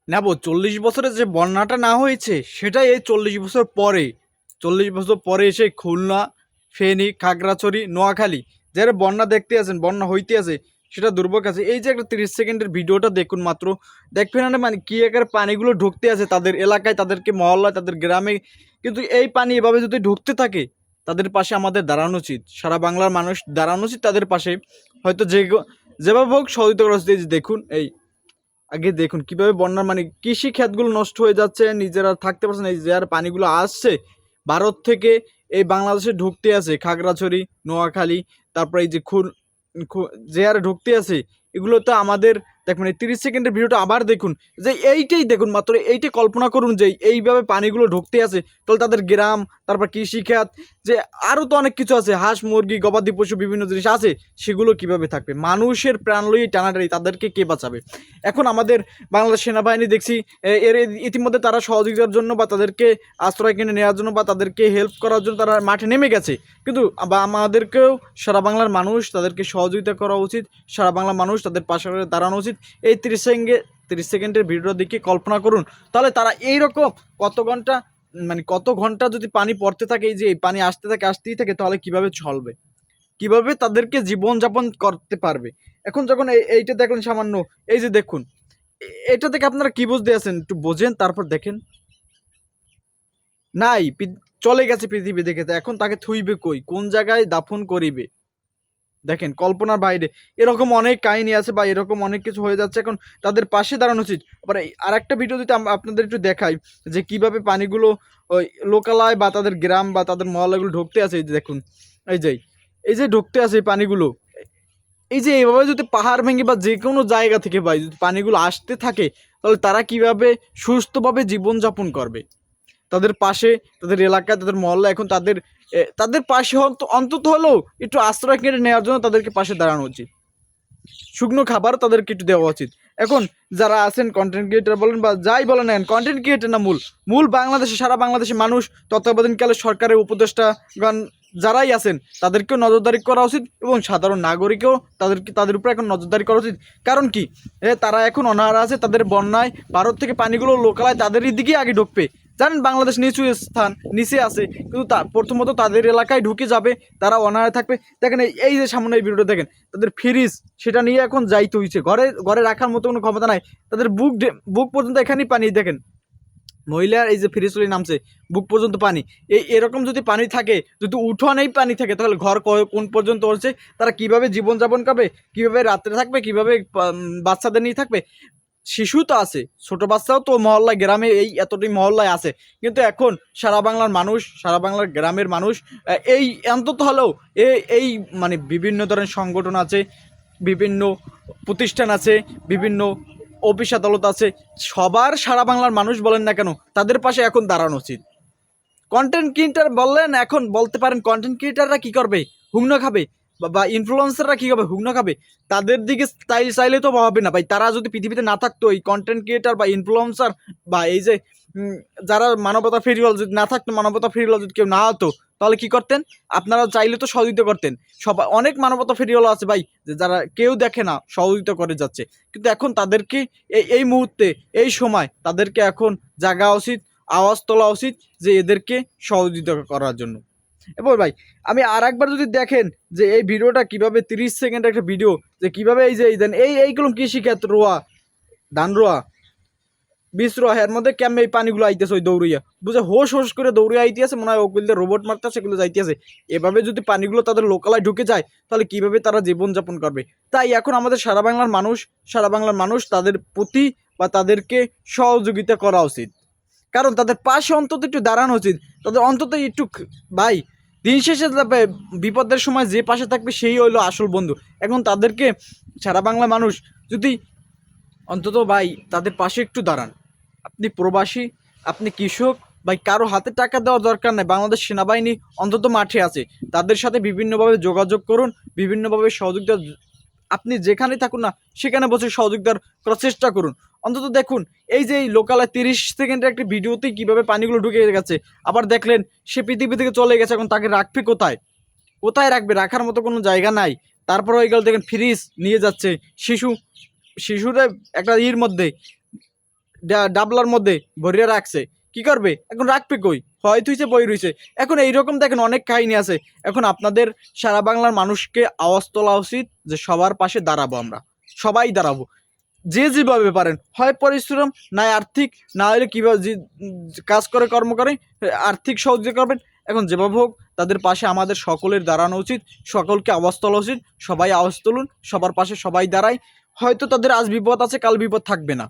নেব 40 বছরে যে বন্যাটা না হয়েছে সেটাই এই 40 বছর পরে, 40 বছর পরে এসে খুলনা, ফেনী, খাগড়াছড়ি, নোয়াখালী যারা বন্যা দেখতে আছেন, বন্যা হইতে আছে, সেটা দুর্ভোগ আছে। এই যে একটা 30 সেকেন্ডের ভিডিওটা দেখুন মাত্র, দেখবেন না মানে কি আকারে পানিগুলো ঢুকতে আছে তাদের এলাকায়, তাদেরকে মহল্লায়, তাদের গ্রামে। কিন্তু এই পানি এভাবে যদি ঢুকতে থাকে, তাদের পাশে আমাদের দাঁড়ানো উচিত, সারা বাংলার মানুষ দাঁড়ানো উচিত তাদের পাশে। হয়তো যেভাবে হোক সহযোগিতা করা উচিত। এই যে দেখুন, আগে দেখুন কিভাবে বন্যার মানে কৃষি ক্ষেতগুলো নষ্ট হয়ে যাচ্ছে, নিজেরা থাকতে পারছে না। এই যে আর পানিগুলো আসছে ভারত থেকে, এই বাংলাদেশে ঢুকতে আছে খাগড়াছড়ি, নোয়াখালী, তারপরে এই যে যে আর ঢুকতে আছে, এগুলো তো আমাদের দেখুন। এই 30 সেকেন্ডের ভিডিওটা আবার দেখুন, যে এইটাই দেখুন মাত্র, এইটাই কল্পনা করুন যে এইভাবে পানিগুলো ঢুকতে আছে, তাহলে তাদের গ্রাম, তারপর কৃষিখাত, যে আরও তো অনেক কিছু আছে, হাঁস মুরগি গবাদি পশু বিভিন্ন জিনিস আছে, সেগুলো কিভাবে থাকবে? মানুষের প্রাণ লইয়ে টানাটানি, তাদেরকে কে বাঁচাবে? এখন আমাদের বাংলাদেশ সেনাবাহিনী দেখছি এর ইতিমধ্যে তারা সহযোগিতার জন্য বা তাদেরকে আশ্রয় কিনে নেওয়ার জন্য বা তাদেরকে হেল্প করার জন্য তারা মাঠে নেমে গেছে। কিন্তু বা আমাদেরকেও সারা বাংলার মানুষ তাদেরকে সহযোগিতা করা উচিত, সারা বাংলার মানুষ তাদের পাশে দাঁড়ানো উচিত। এই 30 সেকেন্ডের ভিডিও দেখে কল্পনা করুন, তাহলে তারা এইরকম কত ঘন্টা, মানে কত ঘন্টা যদি পানি পড়তে থাকে, এই যে এই পানি আসতে থাকে আসতেই থাকে, তাহলে কিভাবে চলবে, কিভাবে তাদেরকে জীবনযাপন করতে পারবে? এখন যখন এইটা দেখলেন সামান্য, এই যে দেখুন, এটা থেকে আপনারা কি বুঝতে আছেন একটু বোঝেন, তারপর দেখেন। নাই, চলে গেছে পৃথিবী দেখে, তো এখন তাকে থুইবে কই, কোন জায়গায় দাফন করিবে? দেখেন কল্পনার বাইরে এরকম অনেক কাহিনী আছে বা এরকম অনেক কিছু হয়ে যাচ্ছে। এখন তাদের পাশে দাঁড়ানো উচিত। আবার আর একটা ভিডিও যদি আপনাদের একটু দেখাই, যে কিভাবে পানিগুলো ওই লোকালয় বা তাদের গ্রাম বা তাদের মহল্লাগুলো ঢুকতে আছে। এই যে দেখুন, এই যে এই যে ঢুকতে আছে এই পানিগুলো, এই যে এইভাবে যদি পাহাড় ভেঙে বা যে কোনো জায়গা থেকে ভাই যদি পানিগুলো আসতে থাকে, তাহলে তারা কিভাবে সুস্থভাবে জীবনযাপন করবে? তাদের পাশে, তাদের এলাকায়, তাদের মহল্লা, এখন তাদের পাশে অন্তত হলেও একটু আশ্রয় কেড়ে নেওয়ার জন্য তাদেরকে পাশে দাঁড়ানো উচিত। শুকনো খাবার তাদেরকে একটু দেওয়া উচিত। এখন যারা আছেন কন্টেন্ট ক্রিয়েটার বলেন বা যাই বলেন না, কন্টেন্ট ক্রিয়েটার না, মূল মূল বাংলাদেশে, সারা বাংলাদেশে মানুষ, তত্ত্বাবধানকালে সরকারের উপদেষ্টাগণ যারাই আছেন, তাদেরকেও নজরদারি করা উচিত এবং সাধারণ নাগরিকও তাদের উপরে এখন নজরদারি করা উচিত। কারণ কি, তারা এখন অনাহারে আছে, তাদের বন্যায় ভারত থেকে পানিগুলো লোকালয় তাদেরই দিকেই আগে ঢুকবে। জানেন বাংলাদেশ নিচু স্থান, নিচে আছে, কিন্তু প্রথমত তাদের এলাকায় ঢুকে যাবে, তারা অনাহারে থাকবে। দেখেন এই যে সামনে এই ভিডিওটা দেখেন, তাদের ফ্রিজ সেটা নিয়ে এখন যাইতে হয়েছে, ঘরে ঘরে রাখার মতো কোনো ক্ষমতা নাই, তাদের বুক পর্যন্ত এখানেই পানি। দেখেন মহিলার এই যে ফ্রিজ চলে নামছে, বুক পর্যন্ত পানি। এরকম যদি পানি থাকে, যদি উঠোনেই পানি থাকে, তাহলে ঘর কোন পর্যন্ত হচ্ছে, তারা কিভাবে জীবনযাপন করবে, কিভাবে রাত্রে থাকবে, কিভাবে বাচ্চাদের নিয়ে থাকবে? শিশু তো আছে, ছোট বাচ্চাও তো মহল্লায় গ্রামে এই এতটি মহল্লায় আছে। কিন্তু এখন সারা বাংলার মানুষ, সারা বাংলার গ্রামের মানুষ, এই অন্তত হলেও এই মানে বিভিন্ন ধরনের সংগঠন আছে, বিভিন্ন প্রতিষ্ঠান আছে, বিভিন্ন অফিস আদালত আছে, সবার, সারা বাংলার মানুষ বলেন না কেন, তাদের পাশে এখন দাঁড়ানো উচিত। কন্টেন্ট ক্রিয়েটার বললেন, এখন বলতে পারেন কন্টেন্ট ক্রিয়েটাররা কি করবে? হুগনো খাবে, বা ইনফ্লুয়েন্সাররা কি হবে? হুগনো খাবে। তাদের দিকে চাইলে তো হবে না ভাই। তারা যদি পৃথিবীতে না থাকতো, এই কন্টেন্ট ক্রিয়েটার বা ইনফ্লুয়েন্সার বা এই যে যারা মানবতা ফেরিওয়াল যদি না থাকতো, মানবতা ফেরিওয়াল যদি কেউ না হতো, তাহলে কি করতেন? আপনারা চাইলে তো সহযোগিতা করতেন। সবাই অনেক মানবতা ফেরিওয়াল আছে ভাই, যে যারা কেউ দেখে না, সহযোগিতা করে যাচ্ছে। কিন্তু এখন তাদেরকে এই মুহূর্তে, এই সময় তাদেরকে এখন জাগা উচিত, আওয়াজ তোলা উচিত, যে এদেরকে সহযোগিতা করার জন্য। এবার ভাই আমি আর একবার যদি দেখেন, যে এই ভিডিওটা কিভাবে 30 সেকেন্ড একটা ভিডিও, যে কিভাবে এই যে এইগুলো কৃষিক্ষেত রোয়া, ধান রোয়া, বীজ রোয়া, এর মধ্যে কেমন এই পানিগুলো আইতেছে ওই দৌড়িয়া, বুঝে হোস হোস করে দৌড়িয়ে আইতেছে, মনে হয় ওগুলো রোবট মারতে সেগুলো যাইতেছে। এভাবে যদি পানিগুলো তাদের লোকালয় ঢুকে যায়, তাহলে কিভাবে তারা জীবনযাপন করবে? তাই এখন আমাদের সারা বাংলার মানুষ তাদের প্রতি বা তাদেরকে সহযোগিতা করা উচিত। কারণ তাদের পাশে অন্তত একটু দাঁড়ানো উচিত, তাদের অন্তত একটু ভাই, দিন শেষে বিপদের সময় যে পাশে থাকবে সেই হইলো আসল বন্ধু। এখন তাদেরকে সারা বাংলা মানুষ যদি অন্তত ভাই তাদের পাশে একটু দাঁড়ান। আপনি প্রবাসী, আপনি কৃষক, ভাই কারো হাতে টাকা দেওয়ার দরকার নাই, বাংলাদেশ সেনাবাহিনী অন্তত মাঠে আছে, তাদের সাথে বিভিন্নভাবে যোগাযোগ করুন, বিভিন্নভাবে সহযোগিতা, আপনি যেখানে থাকুন না সেখানে বসে সহযোগিতার করার চেষ্টা করুন। অন্তত দেখুন, এই যে এই লোকালয় 30 সেকেন্ডের একটা ভিডিওতেই কীভাবে পানিগুলো ঢুকে গেছে। আবার দেখলেন সে পৃথিবী থেকে চলে গেছে, এখন তাকে রাখবে কোথায়? কোথায় রাখবে? রাখার মতো কোনো জায়গা নাই। তারপর হয়ে গেল দেখেন ফ্রিজ নিয়ে যাচ্ছে, শিশুরা একটা মধ্যে ডাবলার মধ্যে ভরিয়া রাখছে, কি করবে এখন? রাখবে কই? হয় তুইছে বই রইছে। এখন এইরকম দেখেন অনেক কাহিনী আছে। এখন আপনাদের সারা বাংলার মানুষকে আওয়াজ তোলা উচিত যে সবার পাশে দাঁড়াবো, আমরা সবাই দাঁড়াবো, যে যেভাবে পারেন, হয় পরিশ্রম, নাই আর্থিক, না হলে কীভাবে কাজ করে কর্ম করে আর্থিক সহযোগিতা করবেন। এখন যেভাবে হোক তাদের পাশে আমাদের সকলের দাঁড়ানো উচিত, সকলকে আওয়াজ তোলা উচিত। সবাই আওয়াজ তুলুন, সবার পাশে সবাই দাঁড়ায়। হয়তো তাদের আজ বিপদ আছে, কাল বিপদ থাকবে না,